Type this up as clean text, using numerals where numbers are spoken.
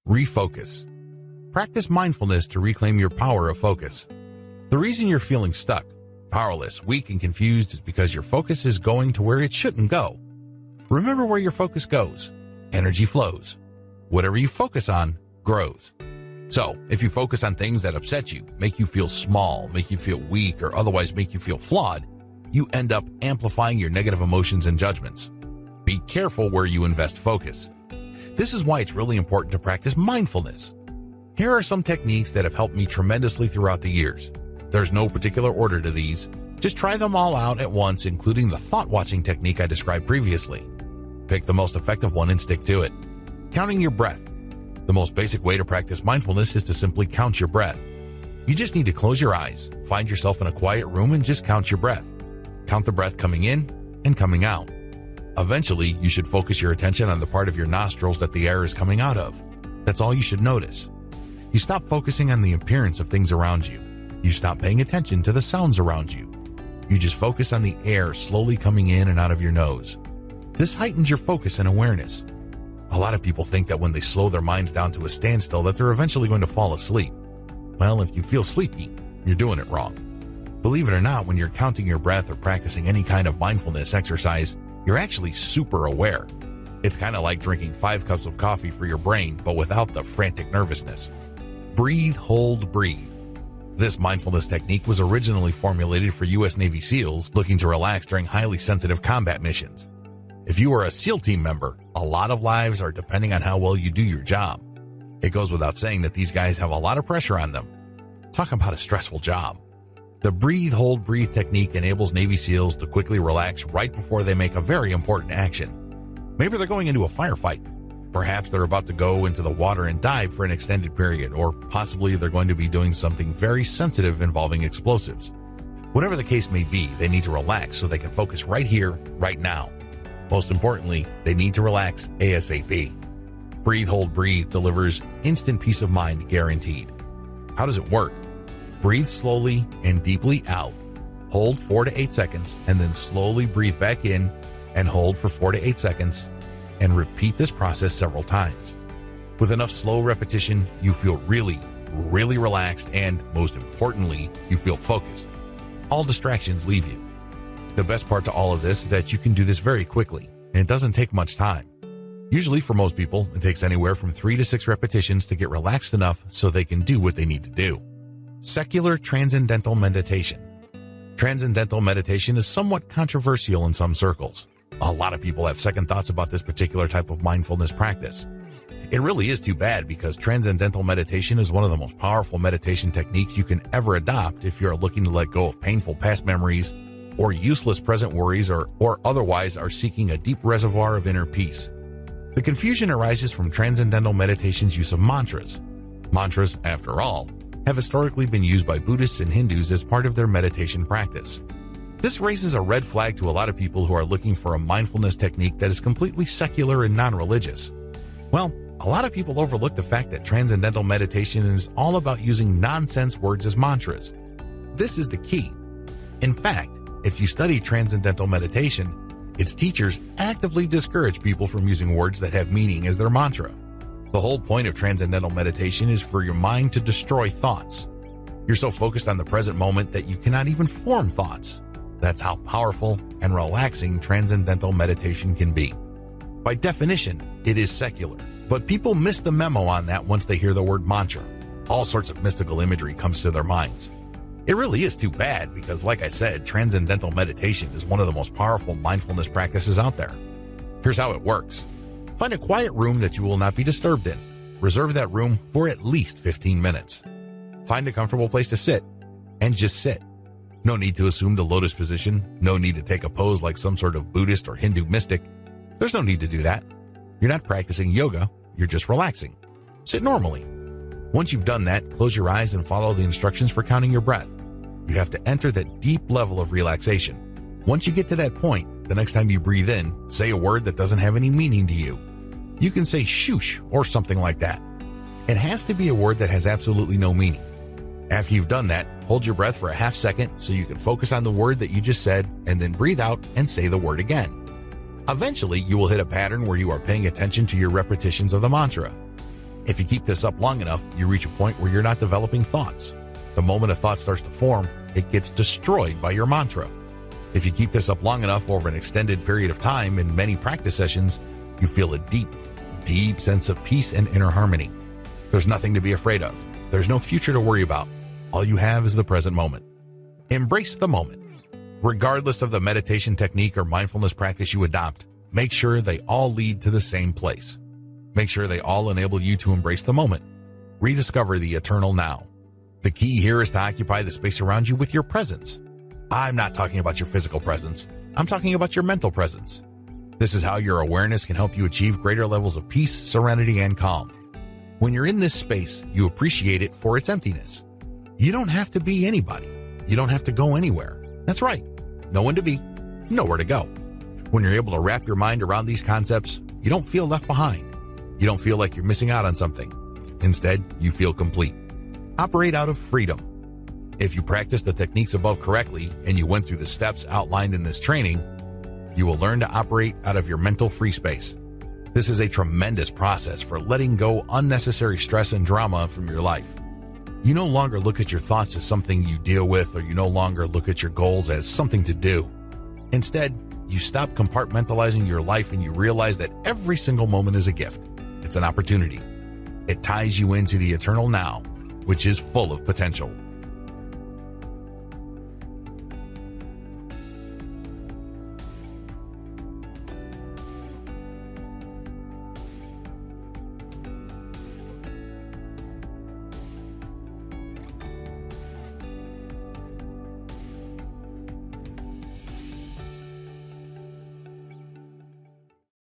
Refocus. Practice mindfulness to reclaim your power of focus. The reason you're feeling stuck, powerless, weak, and confused is because your focus is going to where it shouldn't go. Remember where your focus goes. Energy flows. Whatever you focus on grows. So, if you focus on things that upset you, make you feel small, make you feel weak, or otherwise make you feel flawed, you end up amplifying your negative emotions and judgments. Be careful where you invest focus. This is why it's really important to practice mindfulness. Here are some techniques that have helped me tremendously throughout the years. There's no particular order to these. Just try them all out at once, including the thought-watching technique I described previously. Pick the most effective one and stick to it. Counting your breath. The most basic way to practice mindfulness is to simply count your breath. You just need to close your eyes, find yourself in a quiet room, and just count your breath. Count the breath coming in and coming out. Eventually, you should focus your attention on the part of your nostrils that the air is coming out of. That's all you should notice. You stop focusing on the appearance of things around you. You stop paying attention to the sounds around you. You just focus on the air slowly coming in and out of your nose. This heightens your focus and awareness. A lot of people think that when they slow their minds down to a standstill that they're eventually going to fall asleep. Well, if you feel sleepy, you're doing it wrong. Believe it or not, when you're counting your breath or practicing any kind of mindfulness exercise, you're actually super aware. It's kind of like drinking 5 cups of coffee for your brain, but without the frantic nervousness. Breathe, hold, breathe. This mindfulness technique was originally formulated for U.S. Navy SEALs looking to relax during highly sensitive combat missions. If you are a SEAL team member, a lot of lives are depending on how well you do your job. It goes without saying that these guys have a lot of pressure on them. Talk about a stressful job. The breathe, hold, breathe technique enables Navy SEALs to quickly relax right before they make a very important action. Maybe they're going into a firefight. Perhaps they're about to go into the water and dive for an extended period, or possibly they're going to be doing something very sensitive involving explosives. Whatever the case may be, they need to relax so they can focus right here, right now. Most importantly, they need to relax ASAP. Breathe, hold, breathe delivers instant peace of mind guaranteed. How does it work? Breathe slowly and deeply out. Hold 4 to 8 seconds and then slowly breathe back in and hold for 4 to 8 seconds and repeat this process several times. With enough slow repetition, you feel really, really relaxed and, most importantly, you feel focused. All distractions leave you. The best part to all of this is that you can do this very quickly, and it doesn't take much time. Usually for most people, it takes anywhere from 3 to 6 repetitions to get relaxed enough so they can do what they need to do. Secular Transcendental Meditation. Transcendental meditation is somewhat controversial in some circles. A lot of people have second thoughts about this particular type of mindfulness practice. It really is too bad because transcendental meditation is one of the most powerful meditation techniques you can ever adopt if you're looking to let go of painful past memories or useless present worries or otherwise are seeking a deep reservoir of inner peace. The confusion arises from transcendental meditation's use of mantras. Mantras, after all, have historically been used by Buddhists and Hindus as part of their meditation practice. This raises a red flag to a lot of people who are looking for a mindfulness technique that is completely secular and non-religious. Well, a lot of people overlook the fact that transcendental meditation is all about using nonsense words as mantras. This is the key. In fact, if you study transcendental meditation, its teachers actively discourage people from using words that have meaning as their mantra. The whole point of transcendental meditation is for your mind to destroy thoughts. You're so focused on the present moment that you cannot even form thoughts. That's how powerful and relaxing transcendental meditation can be. By definition, it is secular, but people miss the memo on that once they hear the word mantra. All sorts of mystical imagery comes to their minds. It really is too bad because, like I said, transcendental meditation is one of the most powerful mindfulness practices out there. Here's how it works. Find a quiet room that you will not be disturbed in. Reserve that room for at least 15 minutes. Find a comfortable place to sit, and just sit. No need to assume the lotus position. No need to take a pose like some sort of Buddhist or Hindu mystic. There's no need to do that. You're not practicing yoga, you're just relaxing. Sit normally. Once you've done that, close your eyes and follow the instructions for counting your breath. You have to enter that deep level of relaxation. Once you get to that point, the next time you breathe in, say a word that doesn't have any meaning to you. You can say shoosh or something like that. It has to be a word that has absolutely no meaning. After you've done that, hold your breath for a half second so you can focus on the word that you just said and then breathe out and say the word again. Eventually, you will hit a pattern where you are paying attention to your repetitions of the mantra. If you keep this up long enough, you reach a point where you're not developing thoughts. The moment a thought starts to form, it gets destroyed by your mantra. If you keep this up long enough over an extended period of time in many practice sessions, you feel a deep, deep sense of peace and inner harmony. There's nothing to be afraid of. There's no future to worry about. All you have is the present moment. Embrace the moment. Regardless of the meditation technique or mindfulness practice you adopt, make sure they all lead to the same place. Make sure they all enable you to embrace the moment. Rediscover the eternal now. The key here is to occupy the space around you with your presence. I'm not talking about your physical presence. I'm talking about your mental presence. This is how your awareness can help you achieve greater levels of peace, serenity, and calm. When you're in this space, you appreciate it for its emptiness. You don't have to be anybody. You don't have to go anywhere. That's right. No one to be, nowhere to go. When you're able to wrap your mind around these concepts, you don't feel left behind. You don't feel like you're missing out on something. Instead, you feel complete. Operate out of freedom. If you practice the techniques above correctly and you went through the steps outlined in this training, you will learn to operate out of your mental free space. This is a tremendous process for letting go unnecessary stress and drama from your life. You no longer look at your thoughts as something you deal with, or you no longer look at your goals as something to do. Instead, you stop compartmentalizing your life and you realize that every single moment is a gift. It's an opportunity. It ties you into the eternal now, which is full of potential.